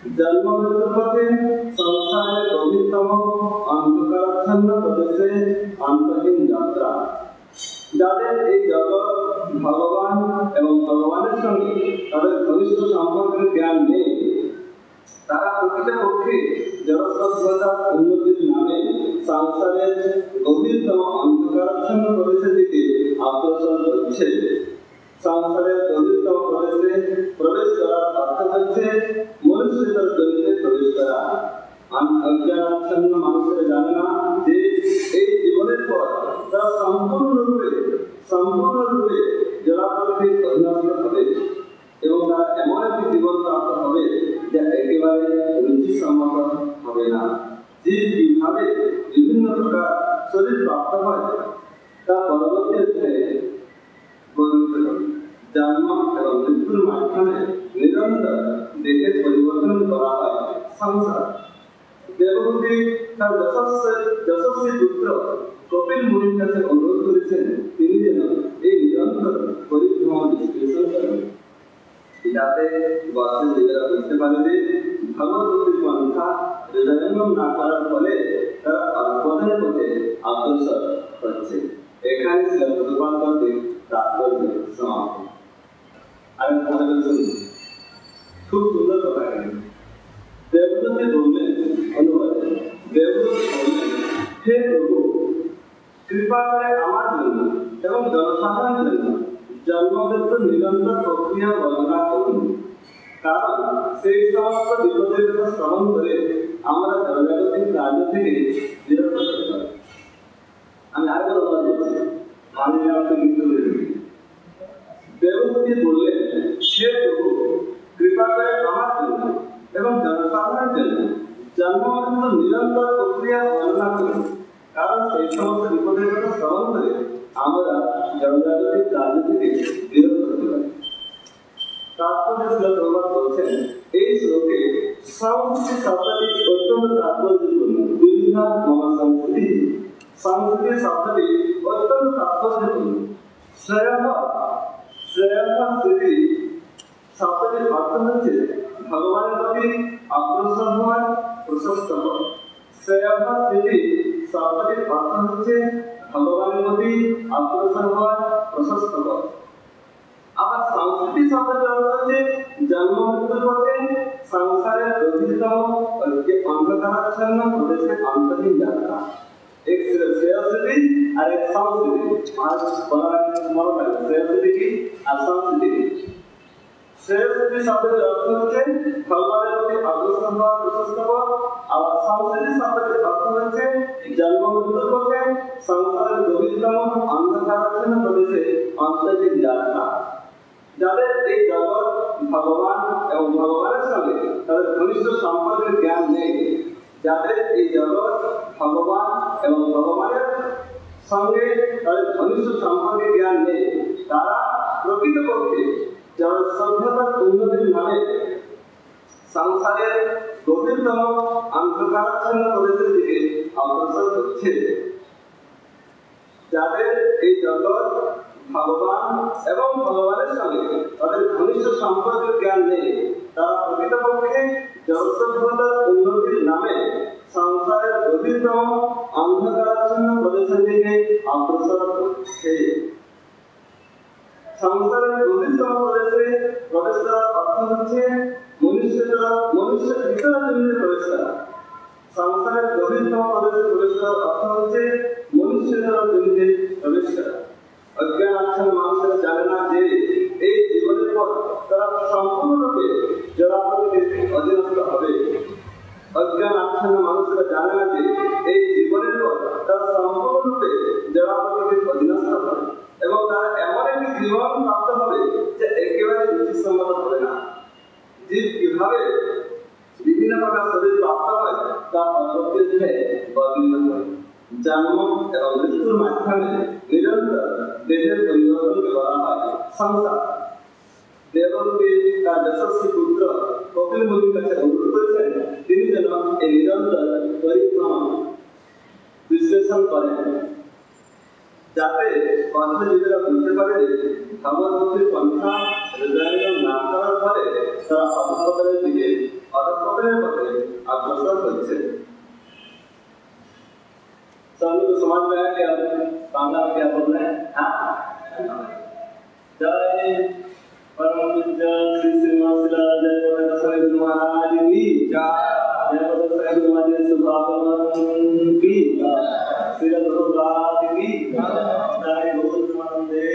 जन्म मृत्यु पथे संसारे गभीरतम अंधकाराच्छन्न प्रदेशे अंतहीन यात्रा যাদের এই জগৎ ভগবান এবং ভগবানের সঙ্গে তাদের ঘনিষ্ঠ সম্পর্কের জ্ঞান নেই, তারা প্রকৃতপক্ষে জড়সভ্যতার উন্নতির নামে সংসারের গভীরতম অন্ধকারাচ্ছন্ন প্রদেশের দিকে অগ্রসর হচ্ছে। সংসারের গভীরতম প্রদেশে প্রবেশ করার অর্থ হচ্ছে মনুষ্যতার জগতে প্রবেশ করা। অজ্ঞানাচ্ছন্ন মানুষেরা জানে না যে এই জীবনের পর তারা সম্পূর্ণরূপে জড়াপরিধির অধীনস্থ হবে এবং তারা এমন একটি জীবন প্রাপ্ত হবে যা একেবারে রুচিসম্মত হবে না। জীব কিভাবে বিভিন্ন প্রকার শরীর প্রাপ্ত হয় তা পরবর্তী অধ্যায়ে বর্ণিত হবে। জন্ম এবং মৃত্যুর মাধ্যমে নিরন্তর দেহের পরিবর্তন করা হয় সংসার। দেবহূতি তার যশস্বী পুত্র কপিল মুনির কাছে অনুরোধ করেছেন তিনি যেন এই নিরন্তর পরিভ্রমণ বিশ্লেষণ করেন, যাতে বর্ষের নিজেরা বুঝতে পারে যে ভগবদ্গীর পন্থা হৃদয়ঙ্গম না করার ফলে তারা অধঃপতনের পথে অগ্রসর হচ্ছে। এখানে ছিল প্রতিপাদ করতে তাৎপর্য সমাপ্ত। আমি কথা বলছি, খুব সুন্দর কথা এখানে। দেবদূতি বললেন, অনুবাদে দেবদূতি বললেন, হে প্রভু, কৃপা করে আমার জন্য এবং জনসাধারণের জন্য জন্মমৃত্যুর নিরন্তর প্রক্রিয়া বর্ণনা করুন, কারণ সেই সমস্ত বিপদের কথা শ্রবণ করে আমরা জনজাগতিক রাজ্য থেকে বিরত হতে পারি। আমি আরেকবার অনুবাদ করছি, আমি আপনাকে কিন্তু দেবদূতি বললেন, হে প্রভু, কৃপা করে আমার জন্য এবং জনসাধারণের জন্য জন্মমৃত্যুর নিরন্তর প্রক্রিয়া বর্ণনা করুন, কারণ সেই সমস্ত বিপদের কথা শ্রবণ করে আমরা জনজাগতিক রাজ্য থেকে বিরত হতে পারি। তাৎপর্য প্রভাব বলছেন, এই শ্লোকে সংস্কৃতি শব্দটি অত্যন্ত তাৎপর্যপূর্ণ। বিবিধা মম সংস্কৃতি, সংস্কৃতি শব্দটি অত্যন্ত তাৎপর্যপূর্ণ। শ্রেয়ঃ স্মৃতি শব্দটির অর্থ হচ্ছে ভগবানের প্রতি অগ্রসর হওয়ার প্রশস্ত পথ। শ্রেয়ঃ স্মৃতি শব্দটির অর্থ হচ্ছে ভগবানের প্রতি অগ্রসর হওয়ার প্রশস্ত পথ। আবার সংস্কৃতি শব্দটির অর্থ হচ্ছে জন্ম মৃত্যুর পথে সংসারের গভীরতম অন্ধকারাচ্ছন্ন প্রদেশে অন্তহীন যাত্রা। एक श्रेयस्मृति और एक संस्कृति। आज बड़ा स्मरण है श्रेयस्मृति की और संस्कृति की। श्रेयस्मृति शब्द का अर्थ होते भगवान प्रति अग्रसर हवा प्रशस्त पथ और संस्कृति शब्द का अर्थ होते जन्म मृत्यु पथे संसारेर गभीरतम अंधकाराच्छन्न प्रदेशे अंतहीन यात्रा। যাদের এই জগৎ ভগবান এবং ভগবানের সঙ্গে তাদের ঘনিষ্ঠ সম্পর্কের জ্ঞান নেই, যাদের এই জগৎ ভগবান এবং ভগবানের সঙ্গে তাদের ঘনিষ্ঠ সম্পর্কের জ্ঞান নেই, তারা প্রকৃতপক্ষে যারা সভ্যতার উন্নতির নামে সংসারের গভীরতম অন্ধকারাচ্ছন্ন প্রদেশের দিকে অগ্রসর হচ্ছে। যাদের এই জগৎ ভগবান এবং ভগবানের সঙ্গে তাদের ঘনিষ্ঠ সম্পর্কের জ্ঞান নেই, তারা প্রকৃতপক্ষে জড়সভ্যতার উন্নতির নামে সংসারের গভীরতম অন্ধকারাচ্ছন্ন প্রদেশের দিকে অগ্রসর হচ্ছে। সংসারের গভীরতম প্রদেশে প্রবেশ করার অর্থ হচ্ছে মনুষ্যের ভিতরের জমিতে প্রবেশ করা। সংসারের গভীরতম প্রদেশে প্রবেশ করার অর্থ হচ্ছে মনুষ্যের জমিতে প্রবেশ করা। অজ্ঞানাচ্ছন্ন মানুষেরা জানে না যে এই জীবনের পর তারা সম্পূর্ণরূপে জড়াপরিধির অধীনস্থ হবে। অজ্ঞানাচ্ছন্ন মানুষেরা জানে না যে এই জীবনের পর তারা সম্পূর্ণরূপে জড়াপরিধির অধীনস্থ হবে এবং তারা এমন একটি জীবন প্রাপ্ত হবে যে একেবারে রুচিসম্মত হবে না। জীব কিভাবে বিভিন্ন প্রকার শরীর প্রাপ্ত হয় তা পরবর্তী অধ্যায়ে বর্ণিত হয়। জন্ম এবং মৃত্যুর মাধ্যমে নিরন্তর দেহের পরিবর্তনকে বলা হয় সংসার। দেবহূতি তার যশস্বী পুত্র কপিল মুনির কাছে অনুরোধ করেছেন তিনি যেন এই নিরন্তর পরিভ্রমণ বিশ্লেষণ করেন, যাতে অন্ধজীবীরা বুঝতে পারে যে ভগবদ্গীর পন্থা হৃদয়ঙ্গম না করার ফলে তারা অধঃপতনের দিকে और पकड़े पकड़े अग्रसर बच्चे सभी को समझ में आया कि अब बांग्ला में क्या बोल रहे हैं। हाँ, जय परम पूज्य श्री श्रीनिवास जय बोले दशरथ महाराज की जय बोले दशरथ महाराज सुभागमन की श्री रघुनाथ की जय बोल मंदे।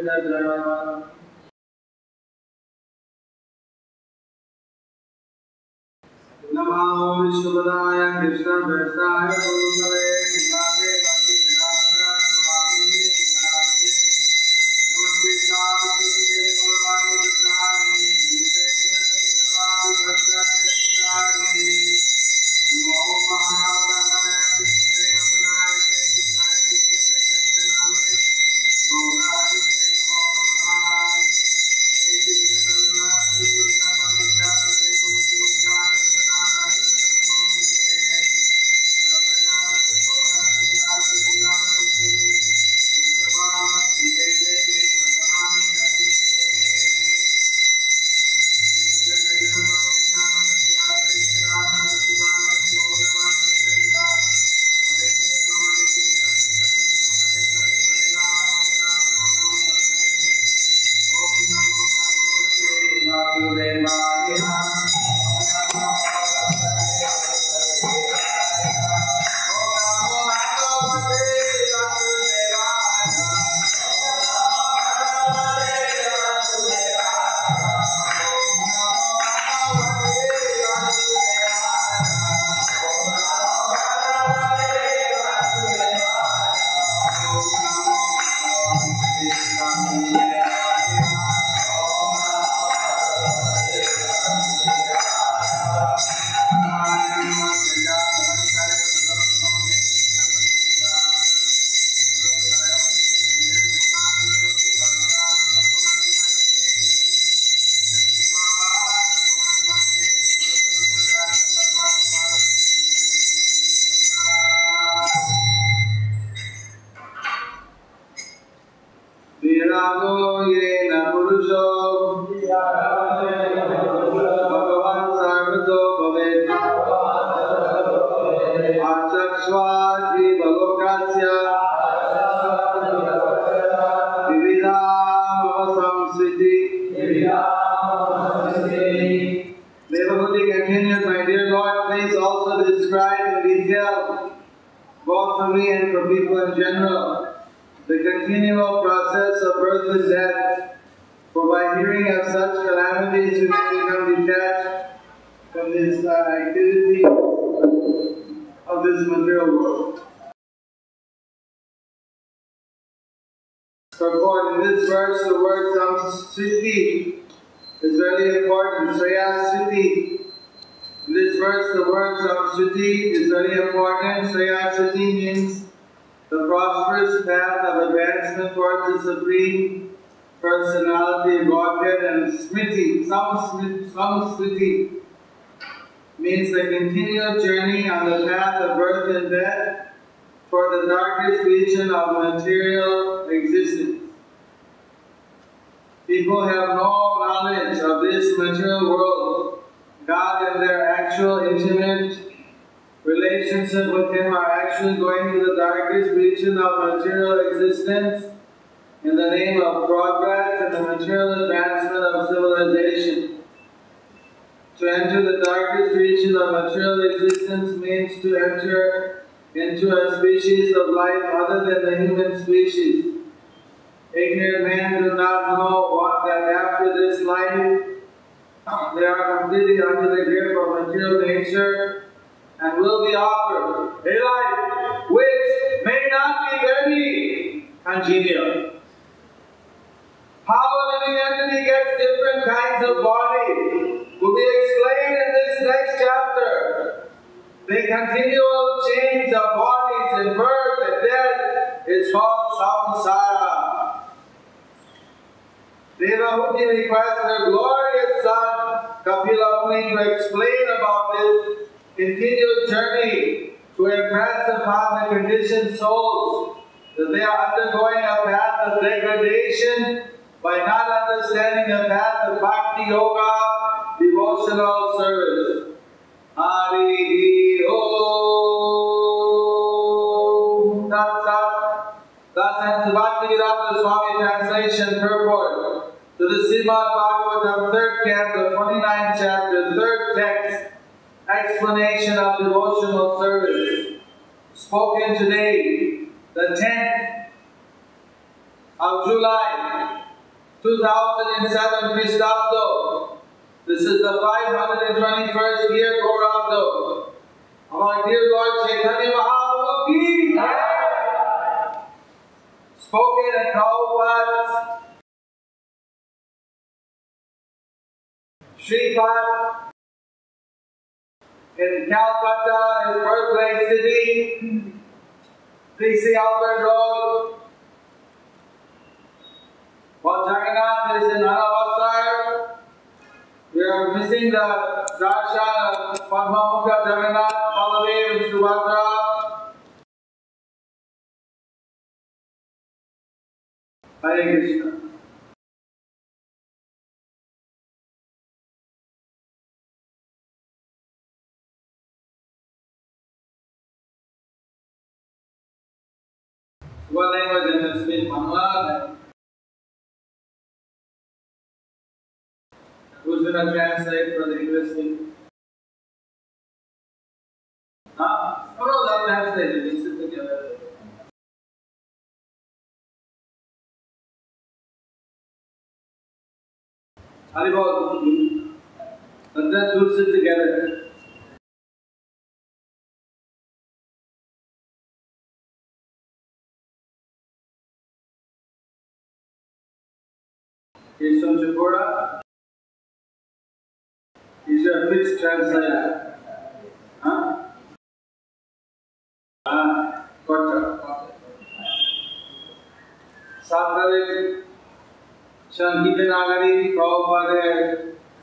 Namo Vishnupadaya Krishna Prasthaya Guruvale Namaste Bhakti Vedanta Swami Namaste Namaste Saraswati Guruvani Prasthami Namaste Namaste Prasthami Namo Mahavadana Krishna Prasthaya Krishna Krishna Namaste Gaurati Namo Devabhuti continued, my dear Lord, please also describe in detail, both for me and for people in general, the continual process of birth and death, for by hearing of such calamities we may become detached from this activity of this material world. Purport: in this verse, the word samsriti is very important. Shreyasriti. In this verse, the word samsriti is very important. Shreyasriti means the prosperous path of advancement towards the Supreme Personality of Godhead, and smriti, samsriti, means the continual journey on the path of birth and death for the darkest region of material existence. People have no knowledge of this material world. God and their actual intimate relationship with Him are actually going to the darkest region of material existence in the name of progress and the material advancement of civilization. To enter the darkest region of material existence means to enter into a species of life other than the human species. Ignorant men do not know that after this life they are completely under the grip of material nature and will be offered a life which may not be very congenial. How a living entity gets different kinds of bodies will be explained in this next chapter. The continual change of bodies in birth and death is called samsara. Devabhuti requests her glorious son Kapila Muni to explain about this continual journey to impress upon the conditioned souls that they are undergoing a path of degradation by not understanding the path of bhakti yoga, devotional service. Hari Om Tat Sat. Thus ends the Bhaktivedanta Swami translation purport to the Srimad Bhagavatam 3rd canto, 29th chapter, 3rd text, explanation of devotional service. Spoken today, the 10th of July 2007 Christabdo. This is the 521st year Gaurabdo of our dear Lord Chaitanya Mahaprabhu ki Jai. Spoken in Prabhupada's Sripad in Calcutta, his birthplace city, PC Albert Road. While Jagannath is in Anavasar, we are missing the darshan of Padmamukha Jagannath, Baladev and Subhadra. Hare Krishna. What language am I speaking? Bangla. Who's going to translate for the English speaking? Huh? Oh no, they'll translate it. We sit together. Haribol. Let them two sit together. Keshav Chapora is your fixed translator. Huh? Kotta. Sattvarik, Shankita Nagari, Prabhupada,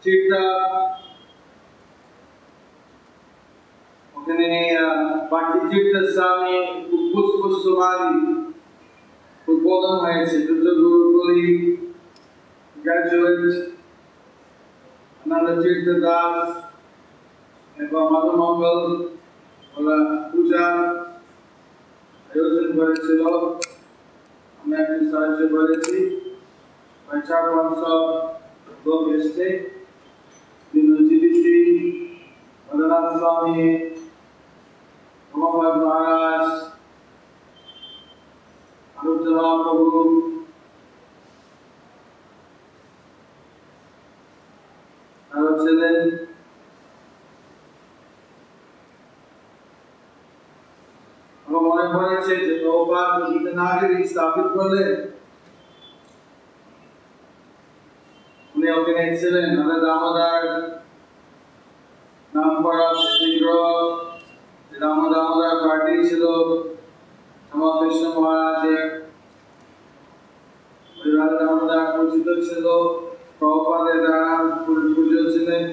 Tirtha, Bhakti Tirtha Swami, Puspus Sumari, Udbodhan Hayase, Tirtha Gurukuli, graduate, Ananda Tirtha Das, এবং মধুমঙ্গল ওরা পূজা আয়োজন করেছিল, আমি একটু সাহায্য করেছি। 400 লোক এসছে, জিডিসি, অরনাথ স্বামী, মোহাম্মদ মহারাজ, আনুদ্ধ মহাপ্রভু, আরো ছিলেন। আমার মনে পড়েছে যে প্রভুপাদ গীতানাগরী স্থাপিত করলেন, উনি ওখানে ছিলেন। আমাদের দামোদর নাম করা বিগ্রহ, দামোদর পার্টি ছিল শ্যামাকৃষ্ণ মহারাজের, ওইভাবে দামোদর পূজিত ছিল, প্রভুপাদের দ্বারা পুজো ছিলেন।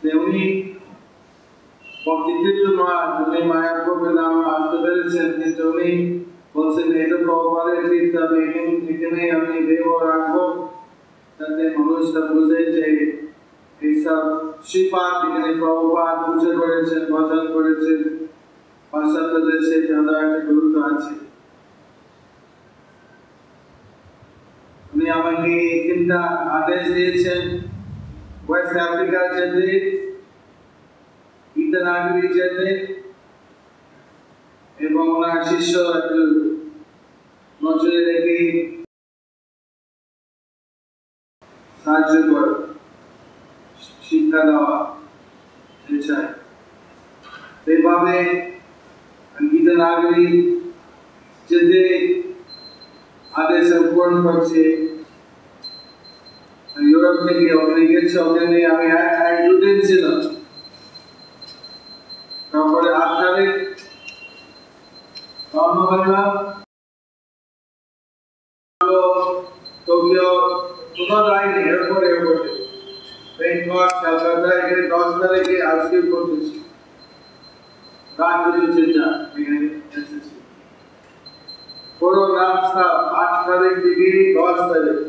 তেমনি ভক্তি তীর্থ মহারাজ উনি মায়াপুরের নাম আসতে পেরেছেন, কিন্তু উনি বলছেন এটা প্রভুপাদের তীর্থ, আমি এখানেই আমি দেহ রাখবো, যাতে মানুষটা বুঝে যে এইসব শ্রীপাদ এখানে প্রভুপাদ পূজা করেছেন, ভজন করেছেন, পাশ্চাত্য দেশে যাদের একটা গুরুত্ব আছে। উনি আমাকে চিন্তা আদেশ দিয়েছেন ওয়েস্ট আফ্রিকা যেতে, গীতানাগরী যেতে, এবং ওনার শিষ্য একটু নজরে রেখে সাহায্য করে শিক্ষা দেওয়া চাই। এইভাবে গীতানাগরী যেতে আদেশ পূরণ করছে। ইউরোপ থেকে ওখানে গেছে, ওখানে আমি 1-2 দিন ছিলাম। তারপরে 8 তারিখ টোকিও, কোথাও যাইনি, এরপরে ব্যাংকক, ক্যালকাটা, এখানে 10 তারিখে আজকে করতেছি রাজনীতি চিন্তা এখানে এসেছি। পুরো রাস্তা 8 তারিখ থেকে 10 তারিখ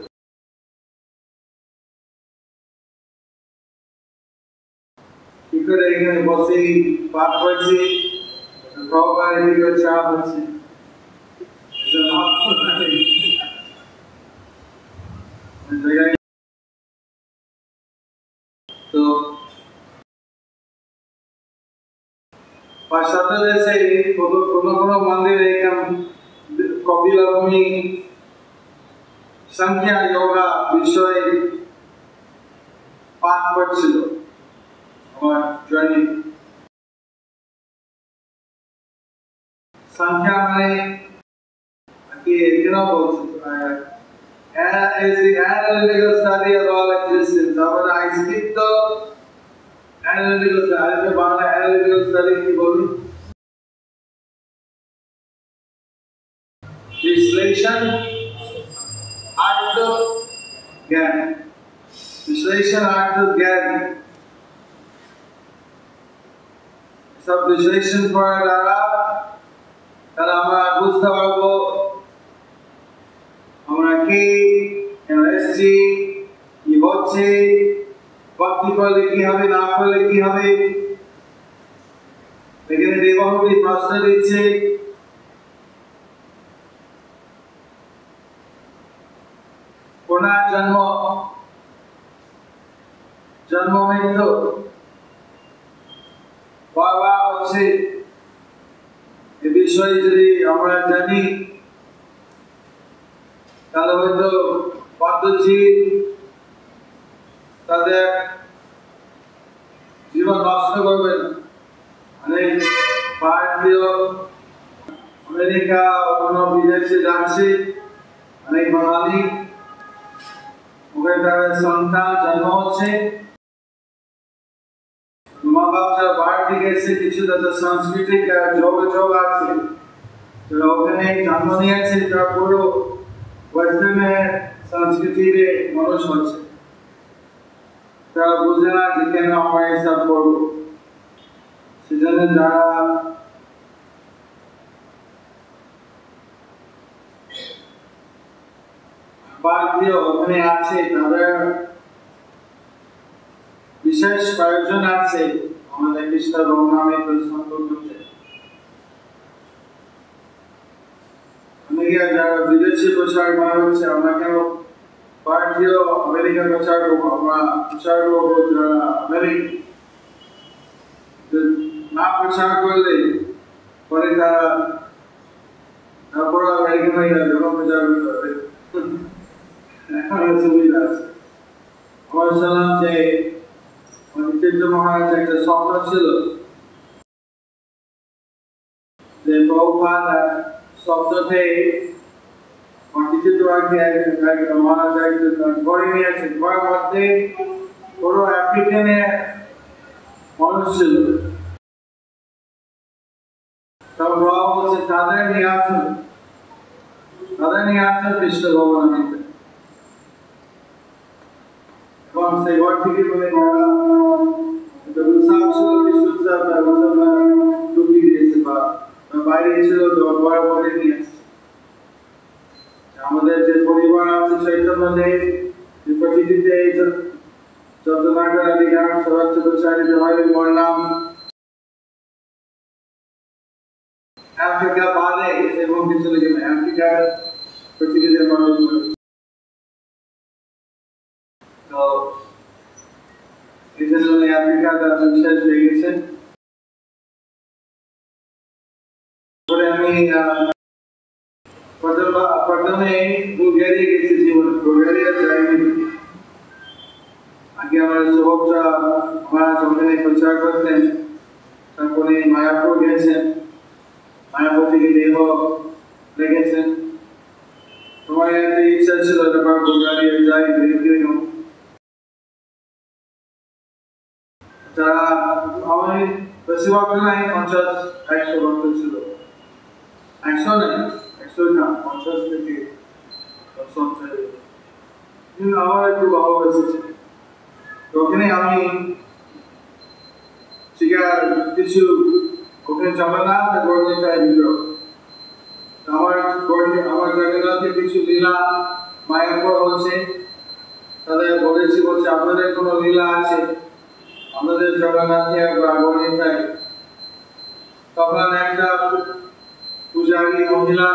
কি করে এখানে বসে পাঠ করছি, প্রভুপাদ এদিকে চাপ হচ্ছে, তো পাশ্চাত্য দেশে কোনো কোনো মন্দিরে কপিলমুনি সংখ্যা যোগা বিষয়ে পাঠ করছিল আমার জার্নি। সংখ্যা মানে কি কেন বলছি, is the analytical study of all existence. আমরা অস্তিত্ব analytical study, Bangla analytical study কি বলি? বিশ্লেষণ আর্থ জ্ঞান, বিশ্লেষণ আর্থ জ্ঞান, সব বিশ্লেষণ করার দ্বারা তাহলে আমরা বুঝতে পারবো আমরা কে, কেন এসেছি, কি হচ্ছে, ভক্তি করলে কি হবে, না করলে কি হবে। এখানে দেবহূতি প্রশ্ন দিচ্ছে পুনর্জন্ম, জন্ম মৃত্যু বারবার হচ্ছে, এ বিষয়ে যদি আমরা জানি তাহলে হয়তো পদ্ধতি তাদের জীবন নষ্ট করবে না। অনেক ভারতীয় আমেরিকা অন্য বিদেশে যাচ্ছে, অনেক বাঙালি ওখানে তাদের সন্তান জন্ম হচ্ছে, মা বাপ যারা বাইরে থেকে এসে কিছু তাদের সাংস্কৃতিক যোগাযোগ আছে, যারা ওখানে জন্ম নিয়েছে তারা পুরো ওয়েস্টার্নের সংস্কৃতিতে মানুষ হচ্ছে, তারা বুঝে না যে কেন আমরা এসব করবো। সেজন্য যারা ভারতীয় ওখানে আছে তাদের বিশেষ প্রয়োজন আছে আমাদের কৃষ্ণ নামে দর্শন করতে। যারা বিদেশি প্রচার করা হচ্ছে, আমরা কেন ভারতীয় আমেরিকা প্রচার করবো, আমরা প্রচার করবো যারা আমেরিকা না প্রচার করলে পরে তারা তারপর আমেরিকান হয়ে যাবে, প্রচার করতে হবে। এখন সুবিধা আছে। আমার শুনলাম যে চৈতন্য মহারাজ একটা স্বপ্ন ছিল যে প্রভুপাদ শব্দতে মহারাজ একজন গড়ে নিয়েছে, ঘরের মধ্যে পুরো আফ্রিকানের মানুষ ছিল। তখন বাবা বলছে তাদের নিয়ে আসুন কৃষ্ণ ভগবান। এবং সেই ঘর থেকে বলে ঢুকিয়ে দিয়েছে বা বাইরে ছিল ঘরের মধ্যে নিয়ে আসছে। আমাদের যে পরিবার আছে চৈতন্য দেব পৃথিবীতে যত নাগরাদি গান সবাচ্য প্রচারিত হয় বললাম আফ্রিকা বাদে এবং কিছু লিখে না, আফ্রিকার পৃথিবীতে মানুষ। তো এই জন্য আফ্রিকা তার বিশ্বাস হয়ে গেছে। আমি প্রথমে বুলগেরিয়া গেছি জীবনে, বুলগেরিয়া যাইনি। আগে আমার যুবকরা আমার ওখানে প্রচার করতেন, তারপরে মায়াপুর গেছেন, মায়াপুর থেকে দেহ লেগেছেন। তোমার একটা ইচ্ছা ছিল তারপর বুলগেরিয়া যাই, দেখে যারা আমার বেশিরভাগ নাই 50-100 ভক্ত ছিল, 100 নেই, 100 না 50 থেকে 70। কিন্তু আমার একটু ভালো এসেছে। ওখানে আমি কিছু ওখানে জগন্নাথ গর্ণিতায় বিগ্রহ, আমার জগন্নাথের কিছু লীলা মায়াপুর হচ্ছে, তাদের বলছে আপনাদের কোনো লীলা আছে আমাদের জগন্নাথে গর্ণিতায়। তখন একটা পূজারী মহিলা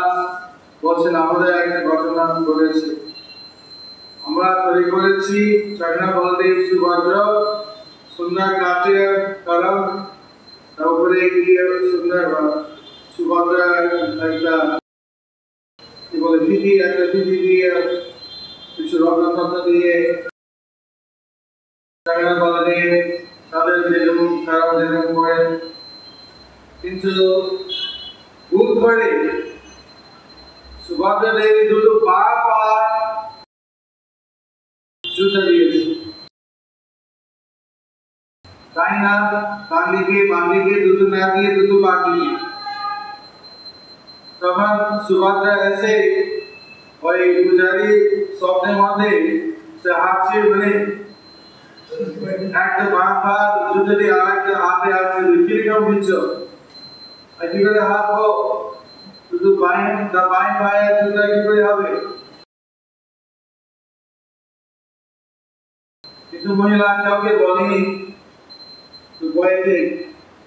বলছেন আমাদের একটা ঘটনা ঘটেছে, আমরা তৈরি করেছি জগন্নাথ বলদেব সুভদ্র সুন্দর নাট্যের কারণ, তারপরে গিয়ে সুন্দর সুভদ্রার একটা কি বলে পিঠি একটা পিঠি দিয়ে কিছু রত্ন দিয়ে টাকা বলা দিয়ে তাদের যেরকম তারা যেরকম করে কিন্তু ভুল করে সুভদ্রা দেবী দুটো পা জুতা দিয়েছে তাই না বাঁদিকে দুটো না দিয়ে দুটো পা দিয়ে তখন সুভদ্রা এসে ওই পূজারী স্বপ্নের মধ্যে সে হাঁটছে মানে একটা পা জুতা দিয়ে আর একটা হাতে হাতে কিরকম দিচ্ছ আর কি করে হাঁটবো শুধু বাঁয়ে পায়ে জুতা কি করে হবে কিন্তু মহিলা কাউকে বলেনি তো বইতে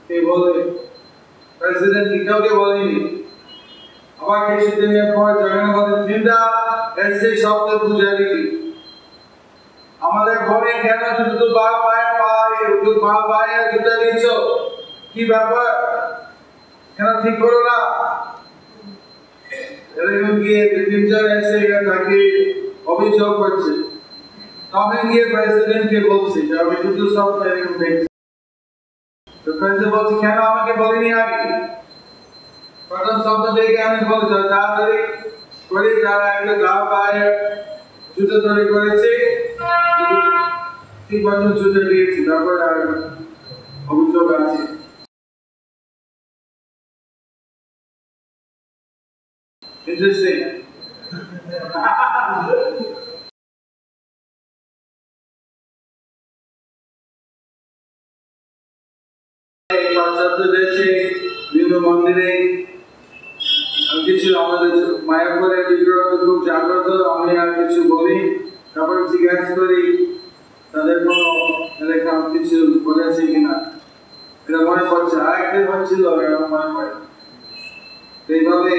কে বলে প্রেসিডেন্ট কি কাউকে বলেনি আবার কিছুদিনের পর জগন্নাথের চিন্তা এসে শব্দ পূজারি আমাদের ঘরে কেন শুধু পা পায়ে জুতা দিচ্ছ কি ব্যাপার কেন ঠিক করো না এরকম গিয়ে তিনজন এসে তাকে অভিযোগ করছে তখন গিয়ে প্রেসিডেন্টকে বলছে যে আমি শুধু সব এরকম দেখছি তো প্রেসিডেন্ট বলছে কেন আমাকে বলিনি আগে প্রথম শব্দ দেখে আমি বলছি তাড়াতাড়ি করে যারা একটা গা পায়ে জুতো তৈরি করেছে ঠিক মতো জুতো দিয়েছি তারপর আর অভিযোগ আছে Interesting. দেশে বিভিন্ন মন্দিরে কিছু আমাদের মায়াপুরের বিগ্রহ খুব জাগ্রত আমি আর কিছু বলি তারপর জিজ্ঞাসা করি তাদের কোনো এলাকা কিছু বলেছে কিনা এটা মনে পড়ছে আরেকটা হচ্ছিল মনে পড়ে এইভাবে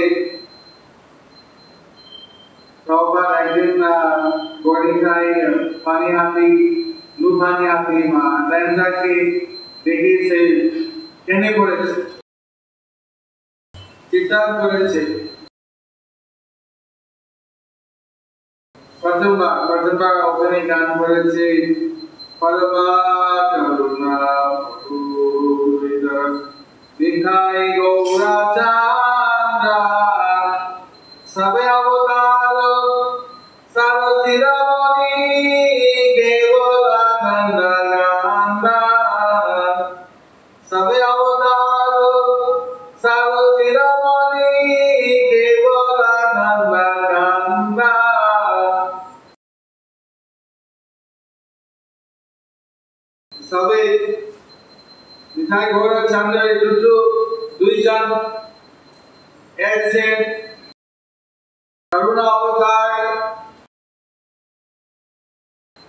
प्रभुपाद একদিন গড়িখায় পানি হাতি লুফানি হাতি মা লেন্সাকে দেখে সে কেনে পড়েছে চিৎকার করেছে প্রথমবার ওখানে গান করেছে পরমা করুণা দিখাই গৌরা চাঁদা সবে অবতার সারথিরামণি কেবলানন্দ গান্দা সবে অবতার সারথিরামণি কেবলানন্দ গান্দা সবে দিখাই গৌরা চাঁদের দুইজন এসে করুণা অবতার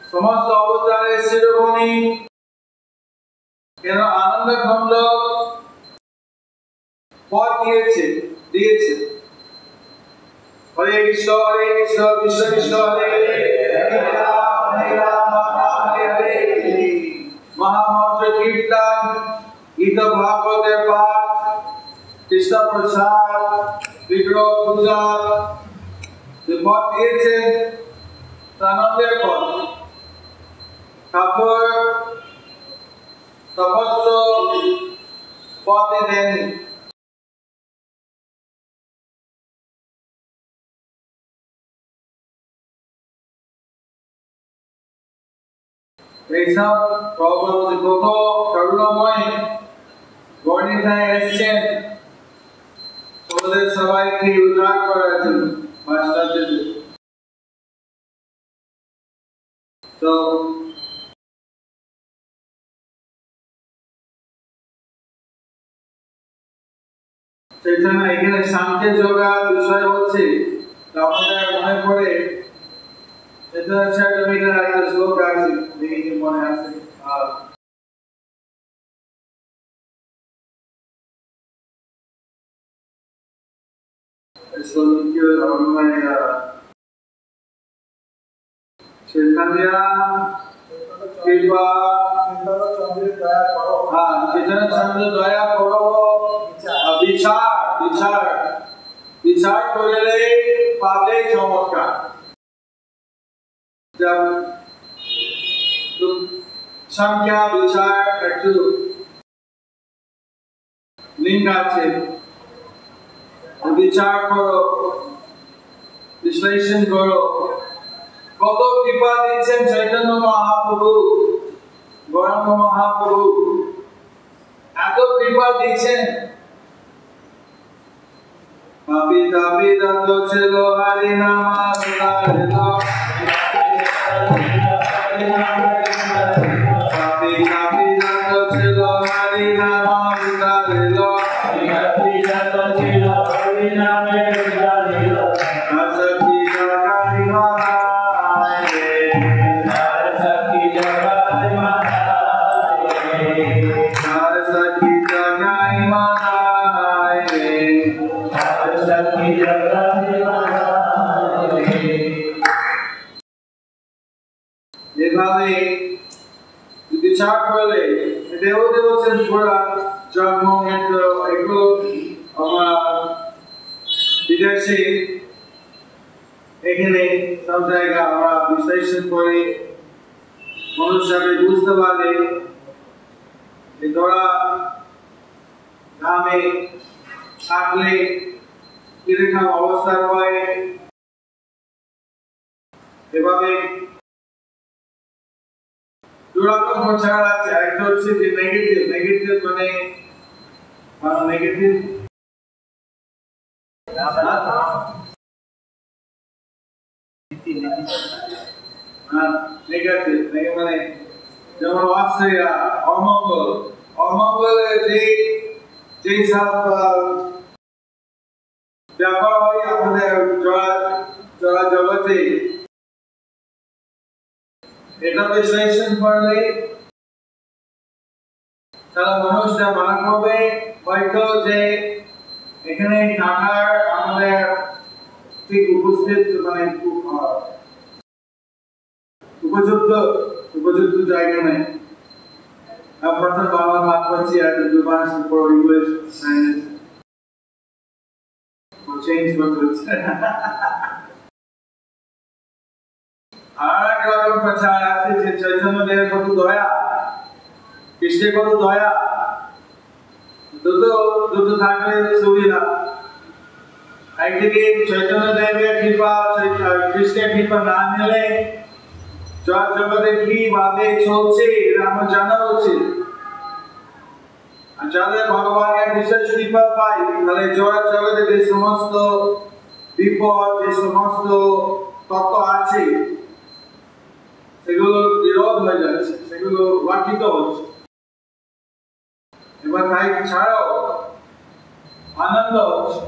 সমস্ত অবতারের শিরোমণি কেন আনন্দ খন্ড পথ দিয়েছে হরে কৃষ্ণ কৃষ্ণ কৃষ্ণ হরে হরে মহামন্ত্র কীর্তন গীত ভাগবতের পাঠ কৃষ্ণ প্রসাদ বিগ্রহ পূজা পথ দিয়েছেন আনন্দের পথ ঠাকুর তপস্য পথে দেন এইসব প্রভু কত করুণাময় গণিতায় এসছেন তোমাদের সবাইকে উদ্ধার করার জন্য মাস্টারদের তো সেখানে এখানে শান্তি যোগা বিষয় হচ্ছে আমাদের মনে পড়ে সেখানে চ্যাটামিটার একটা শ্লোক আছে দেখি মনে আছে আর শ্লোকীয় ধর্মের चैतन्य कृपा हाँ चैतन्य चंद्र दया करो विचार विचार विचार করে পাবে চমৎকার। সংখ্যা বিচার একটু লিঙ্ক আছে, বিচার করো, বিশ্লেষণ করো, কত কৃপা দিচ্ছেন চৈতন্য মহাপ্রভু, গৌরাঙ্গ মহাপ্রভু, এত কৃপা দিচ্ছেন। পাপি তাপি দত্ত ছিল হরি নামা সুধারিল, পাপি তাপি দত্ত ছিল হরি নামা সুধারিল, এভাবে বিচার করলে দেব দেবতার ঘোড়া জন্ম মৃত্যু এগুলো আমরা বিদেশে এখানে সব জায়গা আমরা বিশ্লেষণ করে মানুষকে বুঝতে পারে ধরা ধামে থাকলে কিরকম অবস্থা হয়। এভাবে দুরকম প্রচার আছে, একটা হচ্ছে যে নেগেটিভ, নেগেটিভ মানে নেগেটিভ নেগেটিভ মানে যেমন অশ্রেয়া, অমঙ্গল, অমঙ্গলের যে সব ব্যাপার হয় আমাদের জড়া জগতে, এটা বিশ্লেষণ করলে তারা মানুষরা মনে করবে হয়তো যে এখানে থাকার আমাদের ঠিক উপস্থিত মানে উপযুক্ত জায়গা নেই। প্রথম বাংলা ভাগ করছি আর দু মাস পর ইংলিশ সায়েন্স চেঞ্জ করতে হচ্ছে। আর এক রকম প্রচার আছে যে চৈতন্য দেবের কত দয়া, কৃষ্ণের কত দয়া, দুটো থাকলে সুবিধা। একদিকে চৈতন্য দেবের কৃপা, কৃষ্ণের কৃপা না নিলে জগতে কি ভাবে চলছে এটা আমার জানা উচিত। আর যাদের ভগবানের বিশেষ কৃপা পাই তাহলে জগতে যে সমস্ত বিপদ, যে সমস্ত তত্ত্ব আছে সেগুলো বিরোধ হয়ে যাচ্ছে, সেগুলো বাকিত হচ্ছে। এবার তাই ছাড়াও আনন্দ হচ্ছে।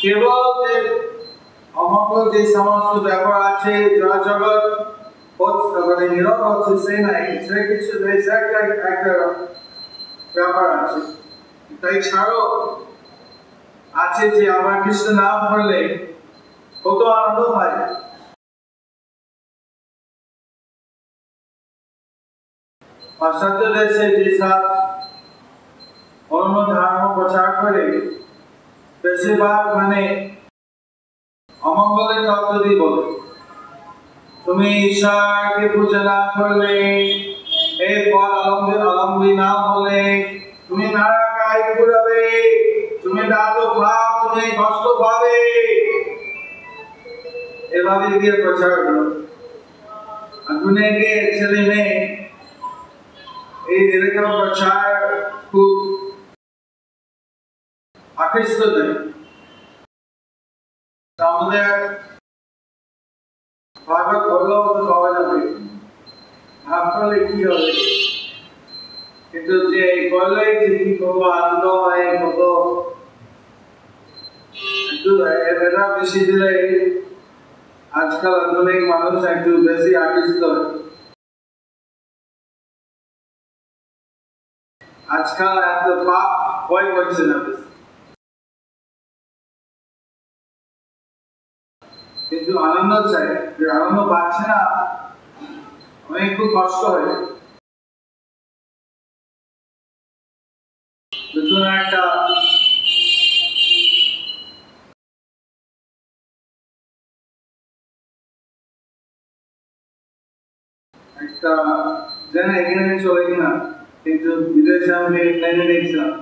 কেবল যে অমঙ্গল যে সমস্ত ব্যাপার আছে জগৎ মানে নীরব হচ্ছে সে নাই, সে কিছু একটা ব্যাপার আছে। তাই ছাড়াও আছে যে আমরা কৃষ্ণ নাম করলে কত আনন্দ পাই। পাশ্চাত্য দেশে যেসব অন্য ধর্ম প্রচার করে বেশিরভাগ মানে অমঙ্গলের তত্ত্ব দিয়ে বলে, তুমি ঈশ্বরকে পূজা না করলে, এই পথ অবলম্বী না হলে তুমি নরকায় পুরাবে, তুমি দাদু ভাব, তুমি কষ্ট পাবে। এভাবে দিয়ে প্রচার করো। দুনিয়াকে ছেলে মেয়ে এই এরকম প্রচার খুব আকৃষ্ট দেয়। আমাদের ভাগবত বললেও তো পাওয়া যাবে, ভাব করলে কি হবে, কিন্তু যে বললে যে কি কত আনন্দ হয়, কত একটু এটা বেশি দিলে আজকাল আধুনিক মানুষ একটু বেশি আকৃষ্ট হয়। আজকাল এত পাপ ভয় করছে না, কিন্তু আনন্দ চাই, যে আনন্দ পাচ্ছে না অনেক খুব কষ্ট হয়। একটা একটা জানা এখানে চলে কিনা, কিন্তু বিদেশে আমি প্লেনে দেখছিলাম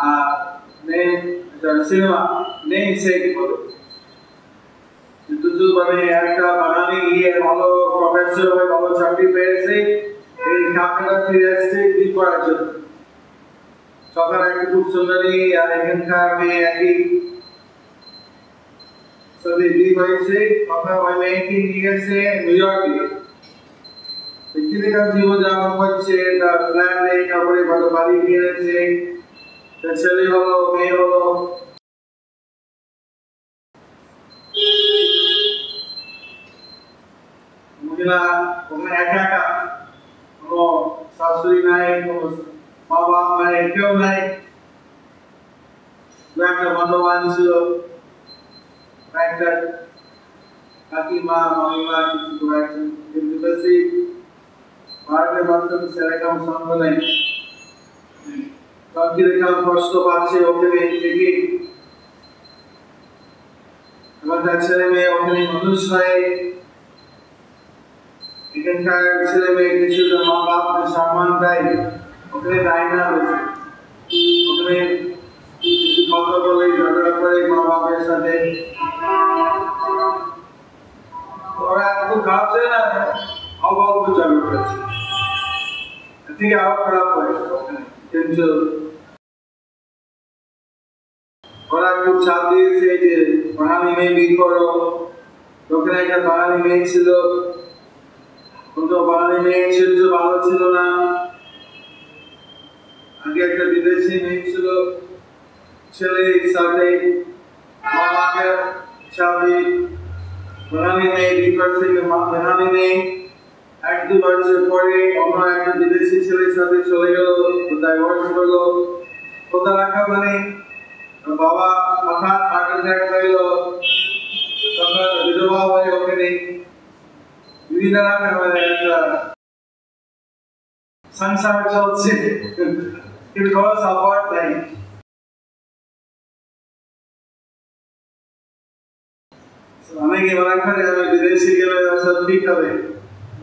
আর সিনেমা নেই সে কি বলে কিন্তু মানে একটা বানানে গিয়ে ভালো প্রফেসর হয়ে ভালো চাকরি পেয়েছে, এই কাপড়টা ফিরে আসছে কি করার জন্য। তখন একটা খুব সুন্দরী আর এখানকার মেয়ে একই সবই বিয়ে হয়েছে, তখন ওই মেয়েকে নিয়ে গেছে নিউ ইয়র্কে। এখানকার জীবনযাপন হচ্ছে, তার ফ্ল্যাট নেই, তারপরে ভালো বাড়ি কিনেছে, তার ছেলে হলো মেয়ে হলো। মহিলা ওখানে একা একা, কোনো শাশুড়ি নাই, কোনো মা বাপ নাই, কেউ নাই। একটা বন্ধবান ছিল, একটা কাকিমা মামিমা কিছু একজন, কিন্তু বেশি ভারতের মাধ্যমে সেরকম সঙ্গ নেই। তখন কিরকম কষ্ট পাচ্ছে ওখানে থেকে, এবং তার ছেলে মেয়ে ওখানে মানুষ হয়। এখানকার ছেলে মেয়ে কিছু মা বাপকে সম্মান দেয়, ওখানে দেয় না বেশি। ওখানে কিছু কথা বলে ঝগড়া করে মা বাপের সাথে, ওরা খুব খারাপ ছিল না, অল্প অল্প ঝগড়া করেছে, ঠিক আরো খারাপ হয়েছে ওখানে। কিন্তু ওরা খুব চাপ দিয়েছে যে বাঙালি মেয়ে বিয়ে করো। ওখানে একটা বাঙালি মেয়ে ছিল, কিন্তু বাঙালি মেয়ে চরিত্র ভালো ছিল না। আগে একটা বিদেশি মেয়ে ছিল, ছেলের সাথে মামাকে সাথে বাঙালি মেয়ে বিয়ে করছে। বাঙালি মেয়ে এক দু বছর পরে অন্য একটা বিদেশি ছেলের সাথে চলে গেল, ডাইভোর্স করলো। কোথাও রাখা মানে বাবা হঠাৎ হার্ট অ্যাটাক হইল, তখন বিধবা হয়ে ওখানে বিভিন্ন রকমের একটা সংসার চলছে, কিন্তু কোনো সাপোর্ট নাই। অনেকে মনে করে আমি বিদেশে গেলে সব ঠিক হবে,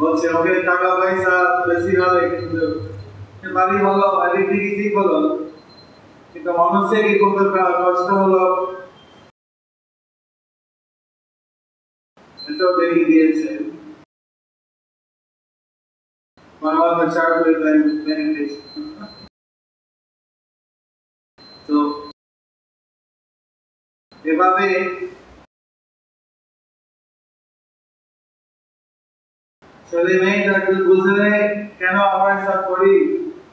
বলছে ওখানে টাকা পয়সা বেশি হবে, কিন্তু বাড়ি ভালো, বাড়ির দিকে ঠিক হলো, কিন্তু মানুষের কি করতে কষ্ট হলো এটাও দেখিয়ে দিয়েছে। মানবতা চার করে মেনে নিয়েছে। তো এভাবে ছেলে মেয়েটা বুঝে নেয় কেন আমরা সব করি,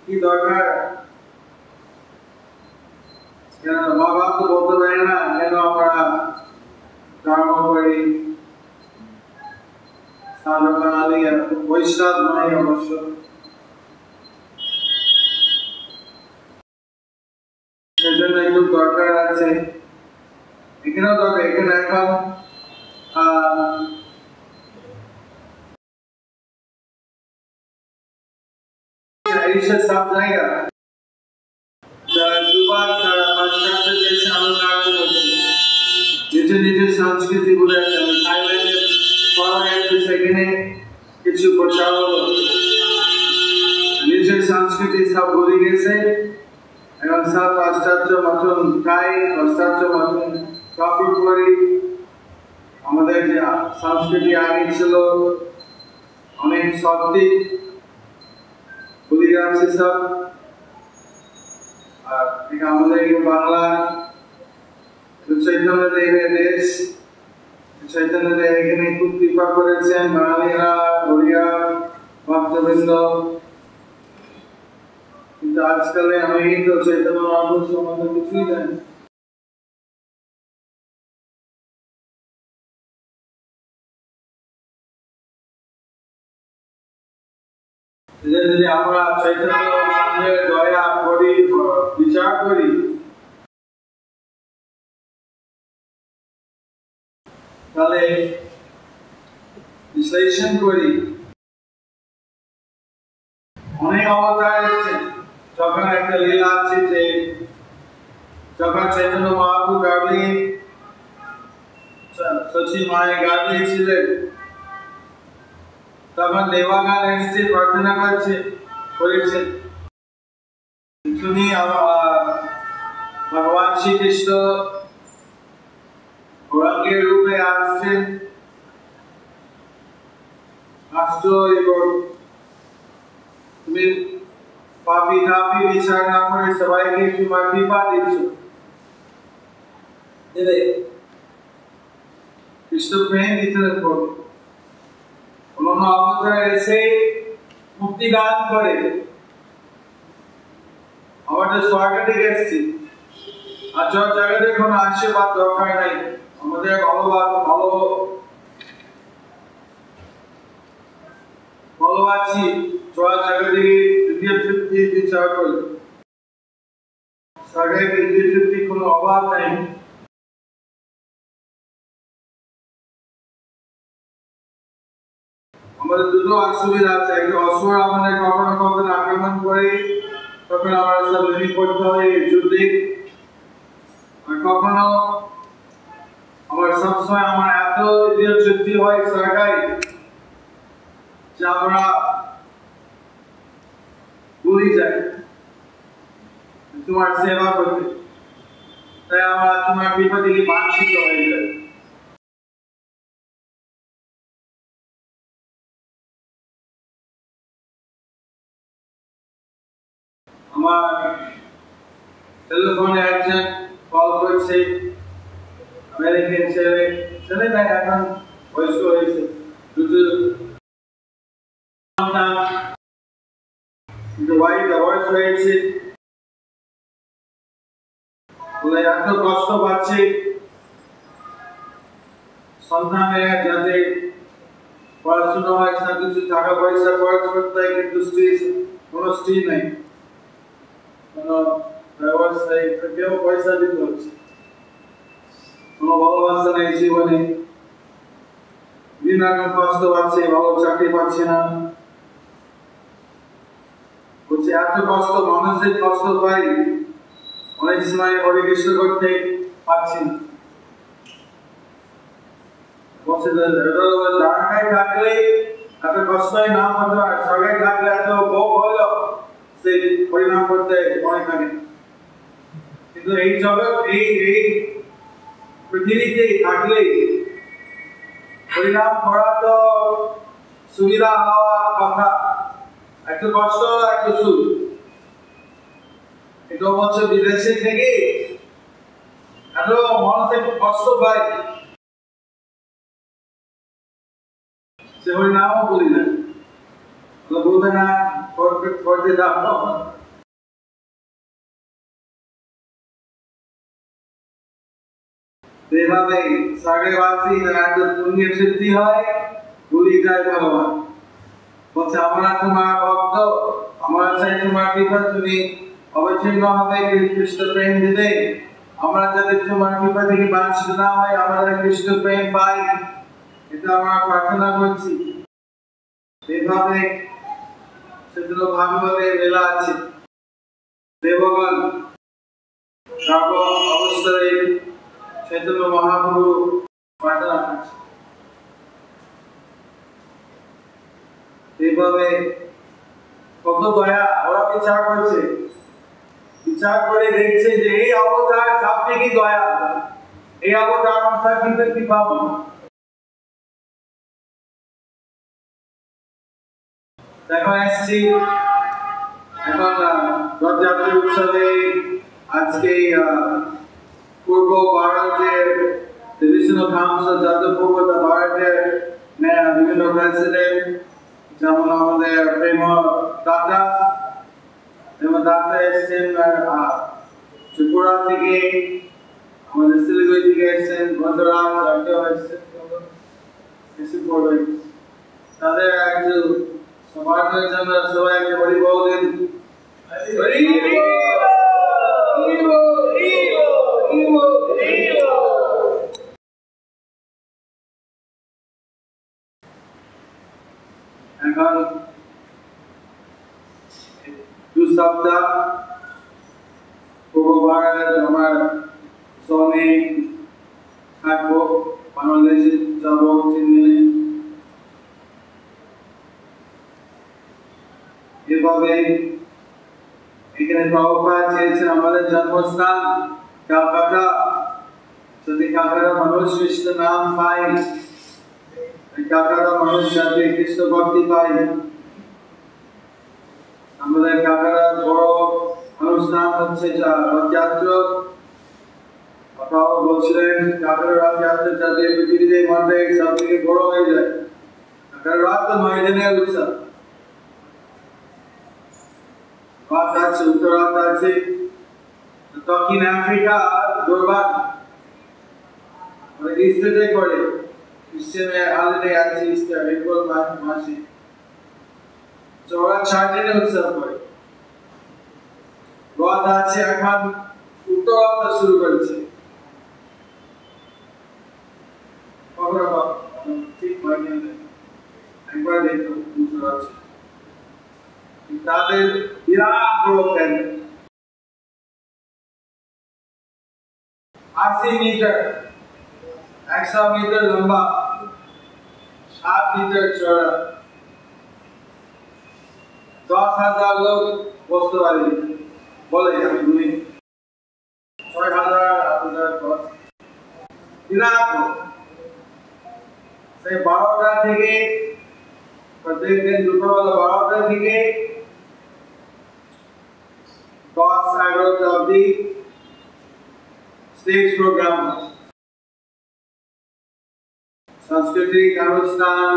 কি দরকার, কেন মা বাপ তো বলতে পারে না কেন আমরা ধর্ম করি। বৈষ্ণব নয় অবশ্য, সেজন্য একটু দরকার আছে। এখানেও দরকার, এখানে এখন সব জায়গা যারা দুবার তারা পাশ্চাত্য দেশে আলোচনা করছে, নিজের নিজের সংস্কৃতি বলে একটা থাইল্যান্ডের সেখানে কিছু প্রচার হলো, নিজের সংস্কৃতি সব ভুলে গেছে, এখন সব পাশ্চাত্য মতন খাই, পাশ্চাত্য মতন কপি করি। আমাদের যে সংস্কৃতি আগে ছিল অনেক শক্তি ভুলে যাচ্ছে সব। আর আমাদের বাংলা চৈতন্য দেবের দেশ, চৈতন্য দেব এখানে খুব কৃপা করেছেন, বাঙালিরা ওড়িয়া ভক্তবৃন্দ। কিন্তু আজকালে আমি তো চৈতন্য মহাপুরুষ সম্বন্ধে কিছুই জানি। যদি আমরা চৈতন্য মহাপুরুষের দয়া করি, বিচার করি, তাহলে বিশ্লেষণ করি, অনেক অবতার এসেছেন। যখন একটা লীলা আছে যে যখন চৈতন্য মহাপ্রভু গার্ডলি সচি মায়ের গার্ডলি ছিলেন, তখন দেবাগান এসে প্রার্থনা করেছেন শুনি ভগবান শ্রীকৃষ্ণ গৌরাঙ্গের রূপে আসছেন এবং তুমি পাপি ধাপি বিচার না করে সবাইকে তোমার কৃপা দিচ্ছ দেবে কৃষ্ণ প্রেম বিতরণ করবে অন্য অবতার এসে মুক্তি দান করে আমাদের স্বর্গ থেকে এসেছি আর যত জায়গাতে কোনো আশীর্বাদ দরকার নাই আমাদের ভালোবাসি যত জায়গা থেকে দ্বিতীয় তৃপ্তি বিচার করি স্বর্গে দ্বিতীয় তৃপ্তি কোনো অভাব নাই আমাদের দুটো অসুবিধা আছে একটা অসুর আমাদের কখনো কখনো আক্রমণ করে তখন আমরা সব ভেঙে পড়তে হয় যুদ্ধে আর কখনো আমার সবসময় আমার এত ইন্দ্রিয় তৃপ্তি হয় সরকারি যে আমরা ভুলে যাই তোমার সেবা করতে তাই আমরা তোমার কৃপা থেকে বাঞ্ছিত হয়ে যাই আমার টেলিফোনে একজন কল করছে আমেরিকান ছেলে না এখন বয়স্ক হয়েছে দুটো সন্তান ওয়াইফ ডিভোর্স হয়েছে বলে এত কষ্ট পাচ্ছে সন্তানের যাতে পড়াশোনা হয় সব কিছু টাকা পয়সা খরচ করতে হয় কিন্তু কোনো স্ত্রী নেই কেউ পয়সা দিতে হচ্ছে কোনো ভালোবাসা নেই জীবনে বিভিন্ন রকম কষ্ট পাচ্ছে ভালো চাকরি পাচ্ছে না বলছে এত কষ্ট মানুষের কষ্ট পাই অনেক সময় হরে কৃষ্ণ করতে পারছি না বলছে ঢাকায় থাকলে এত কষ্টই না হতো আর সরকারি থাকলে এত ভোগ হলো সেই পরিণাম করতে অনেক আগে কিন্তু এই জগৎ এই পৃথিবীতে থাকলে পরিণাম করা তো সুবিধা হওয়া কথা একটু কষ্ট একটু সুখ এটা হচ্ছে বিদেশে থেকে এত মানুষ একটু কষ্ট পায় সে হরিনামও বলি না বলবে না করতে দাও এভাবে স্বর্গবাসী এত পুণ্য সিদ্ধি হয় ভুলি যায় ভগবান বলছে আমরা তোমার ভক্ত আমরা চাই তোমার কৃপা তুমি অবতীর্ণ হবে কৃষ্ণ প্রেম দিতে আমরা যদি তোমার কৃপা থেকে বাঞ্ছিত না হয় আমাদের কৃষ্ণ প্রেম পাই এটা আমরা প্রার্থনা করছি এইভাবে সেগুলো ভাগবতে লীলা আছে দেবগণ সর্ব অবস্থায় চৈতন্য মহাপ্রভু প্রার্থনা করছে এইভাবে কত দয়া ওরা বিচার করছে বিচার করে দেখছে যে এই অবতার সব থেকে দয়া এই অবতার আমরা কি পাবো এখন এসছি এখন রথযাত্রা উৎসবে আজকে পূর্ব ভারতের বিভিন্ন ধাম পূর্ব ভারতের বিভিন্ন প্রেসিডেন্ট যেমন আমাদের প্রেম দাতা এসছেন ত্রিপুরা থেকে আমাদের শিলিগুড়ি থেকে এসছেন গুজরাট এসে পড়বে তাদের একটু সবার জন্য সবাই একটা বড়ি বললেন এখন দু সপ্তাহ পূর্ব ভারত আমার সনে থাকবো বাংলাদেশে যাবো চেন্নাই হবে এখানে প্রভুপাদ চেয়েছেন আমাদের জন্মস্থান ক্যালকাটা যদি ক্যালকাটা মানুষ কৃষ্ণ নাম পায় ক্যালকাটা মানুষ যাতে কৃষ্ণ ভক্তি পায় আমাদের ক্যালকাটার বড় অনুষ্ঠান হচ্ছে রথযাত্রা প্রভু বলছিলেন ক্যালকাটা রথযাত্রা যাতে পৃথিবীতে মধ্যে সব থেকে বড় হয়ে যায় ক্যালকাটা রথ তো 9 দিনের উৎসব রথ আছে উত্তর রথ আছে দক্ষিণ আফ্রিকা দুর্বার और ईस्टर डे করে ক্রিশ্চিয়ান হলিডে আছে ইস্টার এপ্রিল মাসে চৌরা 4 দিনের উৎসব করে রথ আছে এখন উত্তর রথ শুরু করেছে বাবা ঠিক মানে একবার দেখো উত্তর রথ তাদের বিরাট বড় প্ল্যান 80 মিটার 100 मीटर लंबा 7 मीटर चौड़ा 10,000 लोग বসতে পারে বলে আমি বলি 6,000 বিরাট সেই 12টা থেকে প্রত্যেকদিন দুপুরবেলা 12টা থেকে 10-11টা অবধি स्टेज प्रोग्राम सांस्कृतिक अनुष्ठान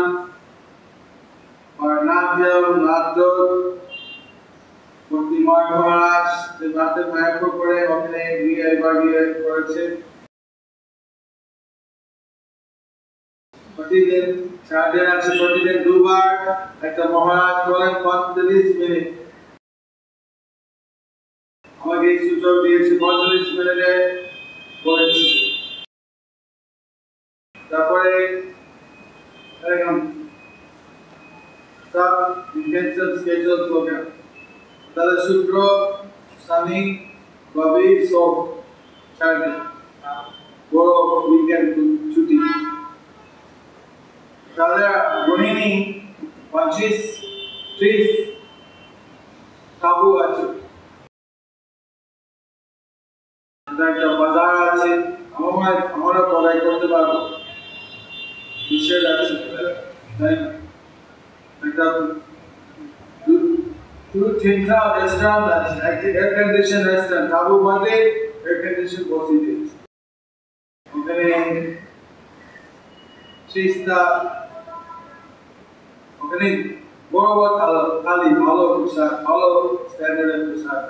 और नाट्य भक्तिमय महाराज जो नाटक मायापुर पढ़े अपने करेছে प्रतिदिन 4 दिन আছে प्रतिदिन দুবার একটা মহারাজ বলেন 45 মিনিট আমাকে সুযোগ দিয়েছে 45 মিনিটে বলেছি তারপরে এরকম সব ইন্টেনসিভ স্কেজুয়াল প্রোগ্রাম তাহলে শুক্র শনি রবি সোম 4 দিন বড় উইকেন্ড ছুটি তাহলে গণিনী 25-30 তাবু আছে একটা বাজার আছে আমরা পড়াই করতে পারবো বিশেষ আছে তাই একটা তিনটা রেস্টুরেন্ট আছে একটা এয়ার কন্ডিশন রেস্টুরেন্ট তাবু মধ্যে এয়ার কন্ডিশন বসে দিয়েছে ওখানে চিস্তা ওখানে বড় বড় থালি ভালো পোশাক ভালো স্ট্যান্ডার্ডের পোশাক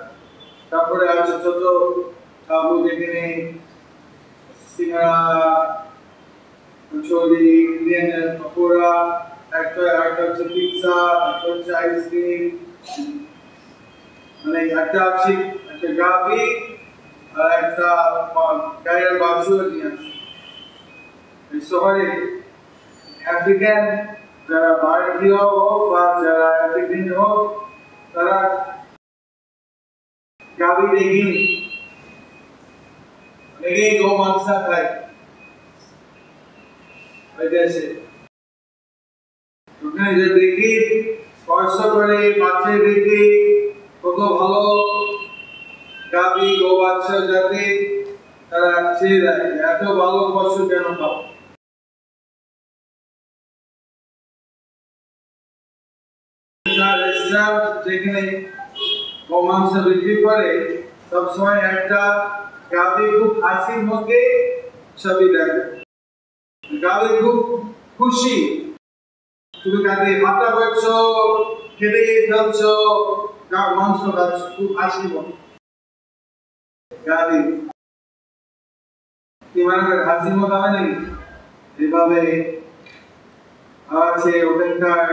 তারপরে আছে ছোট তাবু যেখানে সিঙ্গারা কচুরি ইন্ডিয়ান পকোড়া একটা হচ্ছে পিৎজা একটা হচ্ছে আইসক্রিম মানে একটা আছে একটা গাবি আর একটা গায়ের বাক্স নিয়ে আছে এই শহরে আফ্রিকান যারা ভারতীয় হোক বা যারা আফ্রিকান হোক তারা গাবি দেখিনি অনেকেই গোমাংস খায় দেশে ওখানে যে দেখি স্পর্শ করে পাচ্ছে দেখি কত ভালো গাবি গোবাচ্ছা যাতে তারা ছেড়ে দেয় এত ভালো পশু কেন পাও যেখানে গোমাংস বিক্রি করে সবসময় একটা গাবি খুব হাসির মধ্যে ছবি দেখে গাবি খুব খুশি তুমি কাকে হাতা করছো খেতে খাচ্ছো মাংস খাচ্ছ খুব হাসি মধ্যে গাবি কি মানে হাসি মধ্যে হবে নাকি এভাবে আছে ওখানকার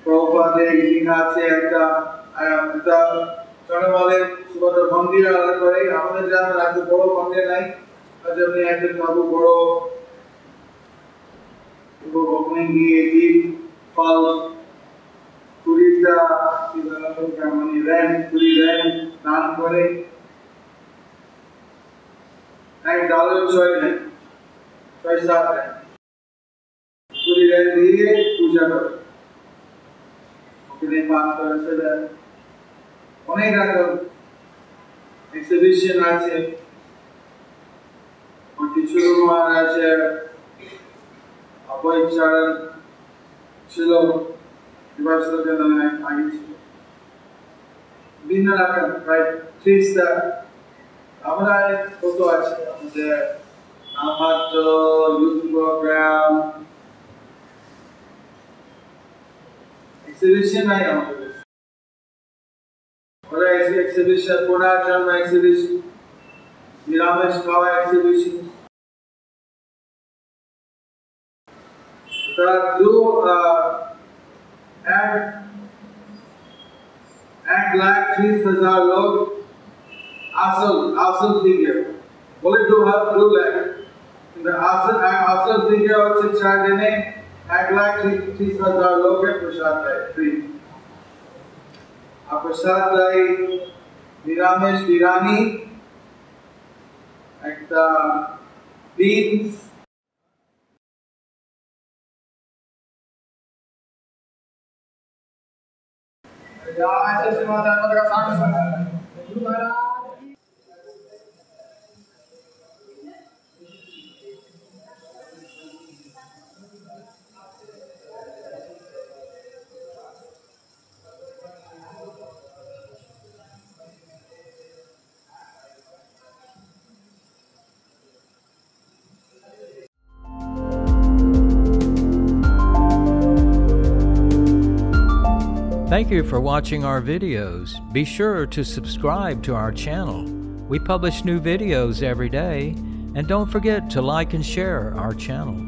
প্রভুপাদের লেখা আছে একটা জনমালের সুভদ্র মন্দির আলাদা করে আমাদের গ্রামে এত বড় মন্দির নাই যেমনি একজন বাবু বড় ওখানে গিয়ে দ্বীপ ফল কুড়িটা মানে কুড়ি র্যান দান করে এক ডালের 6 র্যান 6-7 র্যান কুড়ি র্যান দিয়ে পূজা করে ওখানে পান করে সেটা অনেক রকম এক্সিবিশন আছে, কিছু মহারাজের অপরিচারণ ছিল, নির্বাচনের নামে আগে ছিল, বিভিন্ন রকম প্রায় 30টা। আমরা কত আছে আমাদের নামমাত্র ইউথ প্রোগ্রাম এক্সিবিশন নাই আমাদের। ওরা এক্সিবিশন, পুনর্জন্ম এক্সিবিশন, নিরামিষ খাওয়া এক্সিবিশন, जो 1,30,000 लोग आसल फिगर बोले 2 लाख, आसल फिगर হচ্ছে 4 দিনে 1,30,000 লোকের প্রসাদ দেয় ফ্রি। আর প্রসাদ দেয় নিরামিষ বিরিয়ানি, একটা beans, Thank you for watching our videos. Be sure to subscribe to our channel. We publish new videos every day, and don't forget to like and share our channel.